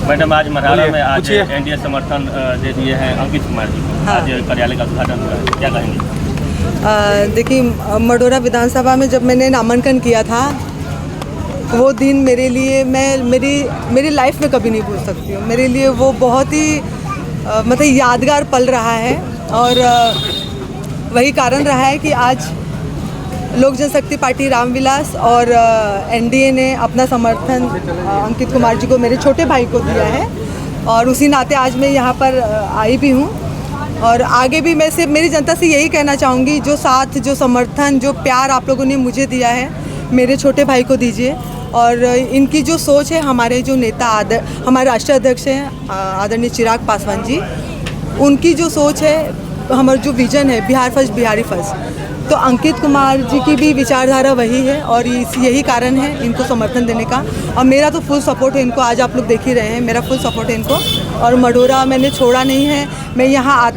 Madam आज मरहारा में आज एनडीए समर्थन दे दिए हैं अंकित कुमार जी को। हाँ। आज कार्यालय का उद्घाटन हुआ है, क्या कहेंगे? देखिए, मडोरा विधानसभा में जब मैंने नामांकन किया था, वो दिन मेरे लिए मेरी लाइफ में कभी नहीं भूल सकती हूँ। मेरे लिए वो बहुत ही मतलब यादगार पल रहा है और वही कारण रहा है कि आज लोक जनशक्ति पार्टी रामविलास और एनडीए ने अपना समर्थन अंकित कुमार जी को, मेरे छोटे भाई को दिया है और उसी नाते आज मैं यहाँ पर आई भी हूँ। और आगे भी मैं सिर्फ मेरी जनता से यही कहना चाहूँगी, जो साथ, जो समर्थन, जो प्यार आप लोगों ने मुझे दिया है, मेरे छोटे भाई को दीजिए। और इनकी जो सोच है, हमारे जो नेता हमारे राष्ट्रीय अध्यक्ष हैं आदरणीय चिराग पासवान जी, उनकी जो सोच है, हमारा जो विजन है बिहार फर्स्ट बिहारी फर्स्ट, तो अंकित कुमार जी की भी विचारधारा वही है और यही कारण है इनको समर्थन देने का। और मेरा तो फुल सपोर्ट है इनको, आज आप लोग देख ही रहे हैं, मेरा फुल सपोर्ट है इनको। और मडोरा मैंने छोड़ा नहीं है, मैं यहाँ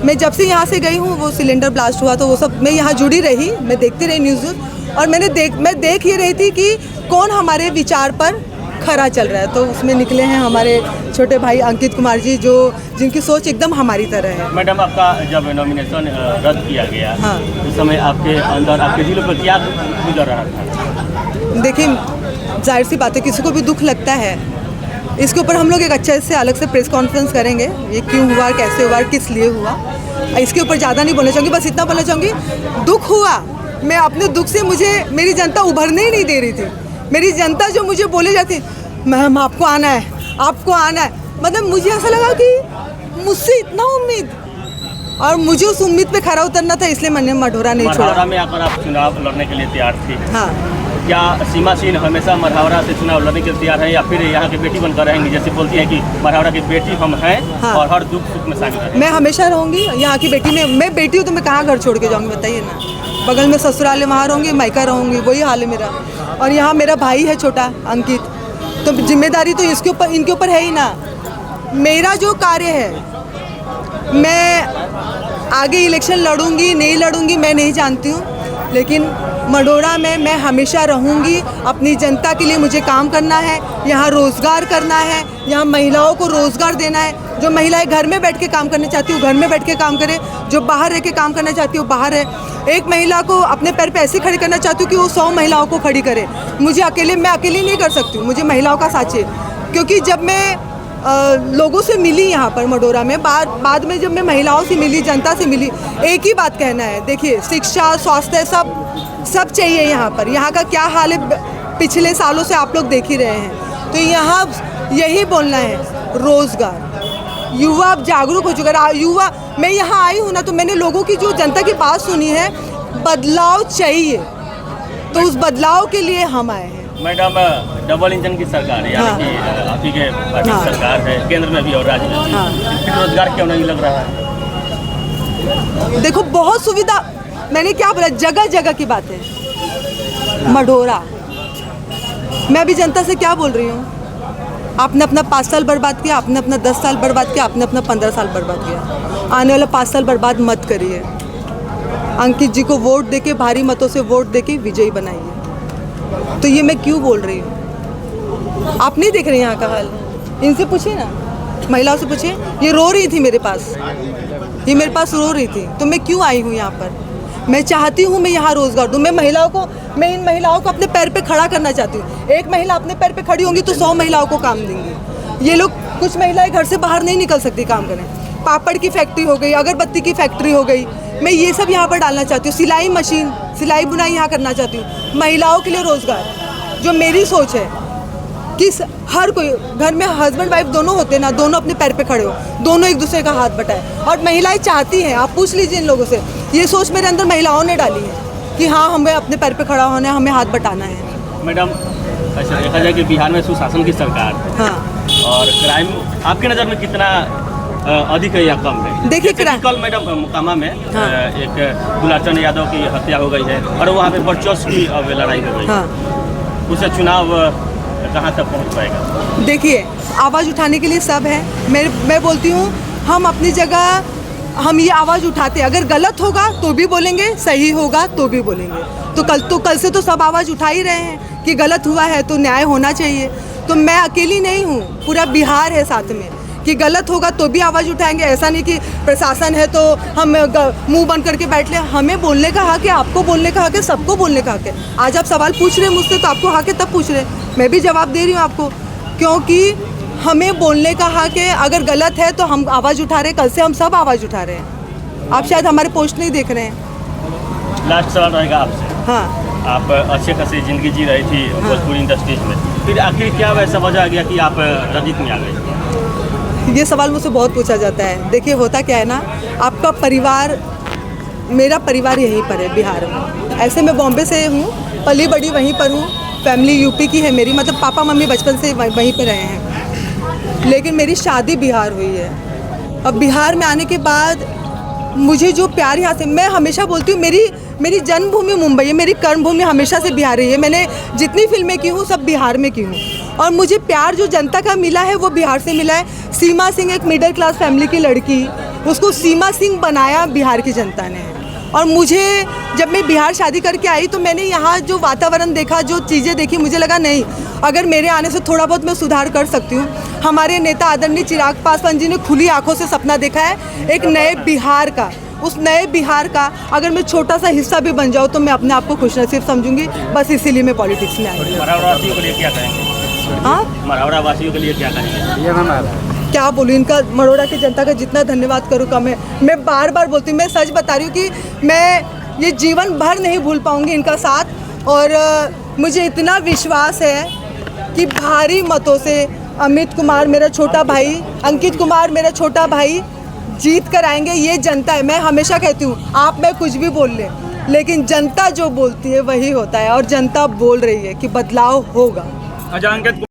मैं जब से यहाँ से गई हूँ, वो सिलेंडर ब्लास्ट हुआ तो वो सब मैं यहाँ जुड़ी रही, मैं देखती रही न्यूज़ और मैं देख ही रही थी कि कौन हमारे विचार पर खरा चल रहा है। तो उसमें निकले हैं हमारे छोटे भाई अंकित कुमार जी, जिनकी सोच एकदम हमारी तरह है। मैडम, आपका जब नॉमिनेशन रद्द किया गया, हाँ, उस समय आपके अंदर, आपके दिल पर क्या गुजर रहा था? देखिए, जाहिर सी बात है, किसी को भी दुख लगता है। इसके ऊपर हम लोग एक अच्छे से अलग से प्रेस कॉन्फ्रेंस करेंगे, ये क्यों हुआ, कैसे हुआ, किस लिए हुआ, इसके ऊपर ज़्यादा नहीं बोलना चाहूँगी। बस इतना बोलना चाहूँगी, दुख हुआ, मैं अपने दुख से, मेरी जनता उभरने ही नहीं दे रही थी। मेरी जनता जो मुझे बोले जाती, मैम आपको आना है, आपको आना है, मतलब मुझे ऐसा लगा कि मुझसे इतना उम्मीद, और मुझे उस उम्मीद पे खरा उतरना था, इसलिए मैंने मढ़ौरा नहीं छोड़ा। मढ़ौरा में आकर आप चुनाव लड़ने के लिए तैयार थी? हाँ। क्या सीमा सिंह हमेशा मढ़ौरा से चुनाव लड़ने के लिए तैयार है या फिर यहाँ की बेटी बनकर रहेंगी, जैसे बोलती हैं कि मढ़ौरा की बेटी हम हैं? हाँ। और हर दुख सुख में शामिल हैं? मैं हमेशा रहूँगी यहाँ की बेटी में। मैं बेटी हूँ तो मैं कहाँ घर छोड़ के जाऊँगी, बताइए ना। बगल में ससुराल है, वहाँ रहूँगी, मायका रहूँगी, वही हाल है मेरा। और यहाँ मेरा भाई है छोटा अंकित, तो जिम्मेदारी तो इनके ऊपर है ही ना। मेरा जो कार्य है, मैं आगे इलेक्शन लड़ूंगी नहीं लड़ूंगी मैं नहीं जानती हूँ, लेकिन मढ़ौरा में मैं हमेशा रहूंगी। अपनी जनता के लिए मुझे काम करना है, यहाँ रोज़गार करना है, यहाँ महिलाओं को रोज़गार देना है। जो महिलाएं घर में बैठ के काम करना चाहती हूँ घर में बैठ के काम करे, जो बाहर रह के काम करना चाहती हूँ बाहर है। एक महिला को अपने पैर पे ऐसे खड़ी करना चाहती हूँ कि वो 100 महिलाओं को खड़ी करे। मैं अकेले नहीं कर सकती हूँ, मुझे महिलाओं का साथ चाहिए। क्योंकि जब मैं लोगों से मिली यहाँ पर मढ़ौरा में, बाद में जब मैं महिलाओं से मिली, जनता से मिली, एक ही बात कहना है, देखिए शिक्षा, स्वास्थ्य, सब चाहिए यहाँ पर। यहाँ का क्या हाल है पिछले सालों से आप लोग देख ही रहे हैं। तो यहाँ यही बोलना है, रोज़गार, युवा अब जागरूक हो चुका है। युवा, मैं यहाँ आई हूँ ना, तो मैंने लोगों की, जो जनता की बात सुनी है, बदलाव चाहिए, तो उस बदलाव के लिए हम आए हैं। मैडम, डबल इंजन की सरकार है, यानी कि आप ही के पार्टी की सरकार है, केंद्र में भी और राज्य में भी। हाँ। फिर रोजगार क्यों नहीं लग रहा है? देखो, बहुत सुविधा, मैंने क्या बोला, जगह जगह की बात है। मढ़ौरा, मैं अभी जनता से क्या बोल रही हूँ, आपने अपना 5 साल बर्बाद किया, आपने अपना 10 साल बर्बाद किया, आपने अपना 15 साल बर्बाद किया। आने वाला 5 साल बर्बाद मत करिए। अंकित जी को वोट देके, भारी मतों से वोट देके विजयी बनाइए। तो ये मैं क्यों बोल रही हूँ, आप नहीं देख रहे यहाँ का हाल? इनसे पूछिए ना, महिलाओं से पूछिए। ये रो रही थी मेरे पास, ये मेरे पास रो रही थी। तो मैं क्यों आई हूँ यहाँ पर? मैं चाहती हूँ मैं यहाँ रोज़गार दूँ। मैं इन महिलाओं को अपने पैर पे खड़ा करना चाहती हूँ। एक महिला अपने पैर पे खड़ी होंगी तो 100 महिलाओं को काम देंगी। ये लोग, कुछ महिलाएं घर से बाहर नहीं निकल सकती काम करने। पापड़ की फैक्ट्री हो गई, अगरबत्ती की फैक्ट्री हो गई, मैं ये सब यहाँ पर डालना चाहती हूँ। सिलाई मशीन, सिलाई बुनाई यहाँ करना चाहती हूँ। महिलाओं के लिए रोज़गार, जो मेरी सोच है कि हर कोई घर में हस्बैंड वाइफ दोनों होते हैं ना, दोनों अपने पैर पे खड़े हो, दोनों एक दूसरे का हाथ बटाए। और महिलाएं चाहती हैं, आप पूछ लीजिए इन लोगों से, ये सोच मेरे अंदर महिलाओं ने डाली है कि हाँ, हमें अपने पैर पे खड़ा होना है, हमें हाथ बटाना है। मैडम, अच्छा देखा जाए कि बिहार में सुशासन की सरकार है। हाँ। और क्राइम आपके नज़र में कितना अधिक है या कम है? देखिए, कल मैडम मोकामा में एक गुलाबचंद यादव की हत्या हो गई है और वहाँ पे वर्चस्व की लड़ाई हो गई। हाँ। उससे चुनाव कहाँ तक पहुँच पाएगा? देखिए, आवाज़ उठाने के लिए सब है। मैं बोलती हूँ, हम अपनी जगह हम ये आवाज़ उठाते हैं। अगर गलत होगा तो भी बोलेंगे, सही होगा तो भी बोलेंगे। तो कल से तो सब आवाज़ उठा ही रहे हैं कि गलत हुआ है तो न्याय होना चाहिए। तो मैं अकेली नहीं हूँ, पूरा बिहार है साथ में कि गलत होगा तो भी आवाज़ उठाएंगे। ऐसा नहीं कि प्रशासन है तो हम मुंह बंद करके बैठ ले। हमें बोलने का हक है, आपको बोलने का हक है, सबको बोलने का हक है। आज आप सवाल पूछ रहे हैं मुझसे तो आपको हक है तब पूछ रहे हैं, मैं भी जवाब दे रही हूँ आपको, क्योंकि हमें बोलने का हक है। अगर गलत है तो हम आवाज़ उठा रहे हैं, कल से हम सब आवाज़ उठा रहे हैं। आप शायद हमारे पोस्ट नहीं देख रहे हैं। लास्ट सवाल रहेगा आपसे। हाँ, आप अच्छे खासी ज़िंदगी जी रही थी भोजपुरी इंडस्ट्रीज में, फिर आखिर क्या वैसा वजह आ गया कि आप राजनीति में आ गए? ये सवाल मुझसे बहुत पूछा जाता है। देखिए होता क्या है ना, आपका परिवार, मेरा परिवार यहीं पर है बिहार में। ऐसे मैं बॉम्बे से हूँ, पली बड़ी वहीं पर हूँ, फैमिली यूपी की है मेरी, मतलब पापा मम्मी बचपन से वहीं पर रहे हैं, लेकिन मेरी शादी बिहार हुई है। अब बिहार में आने के बाद मुझे जो प्यार यहाँ से, मैं हमेशा बोलती हूँ मेरी जन्मभूमि मुंबई है, मेरी कर्मभूमि हमेशा से बिहार रही है। मैंने जितनी फिल्में की हूँ सब बिहार में की हूँ, और मुझे प्यार जो जनता का मिला है वो बिहार से मिला है। सीमा सिंह एक मिडिल क्लास फैमिली की लड़की, उसको सीमा सिंह बनाया बिहार की जनता ने। और मुझे जब मैं बिहार शादी करके आई तो मैंने यहाँ जो वातावरण देखा, जो चीज़ें देखी, मुझे लगा नहीं, अगर मेरे आने से थोड़ा बहुत मैं सुधार कर सकती हूँ। हमारे नेता आदरणीय चिराग पासवान जी ने खुली आंखों से सपना देखा है एक नए बिहार का। उस नए बिहार का अगर मैं छोटा सा हिस्सा भी बन जाऊँ तो मैं अपने आप को खुशनसीब समझूंगी। बस इसीलिए मैं पॉलिटिक्स में आई। मरहौरा वासियों के लिए क्या कहेंगे? हाँ, मरहौरा वासियों के लिए क्या कहेंगे? क्या बोलूँ, इनका मरोड़ा की जनता का जितना धन्यवाद करूँ कम है। मैं बार बार बोलती हूँ, मैं सच बता रही हूँ कि मैं ये जीवन भर नहीं भूल पाऊँगी इनका साथ। और मुझे इतना विश्वास है कि भारी मतों से अमित कुमार मेरा छोटा भाई, अंकित कुमार मेरा छोटा भाई जीत कर आएंगे। ये जनता है। मैं हमेशा कहती हूँ आप मैं कुछ भी बोल लें, लेकिन जनता जो बोलती है वही होता है, और जनता बोल रही है कि बदलाव होगा।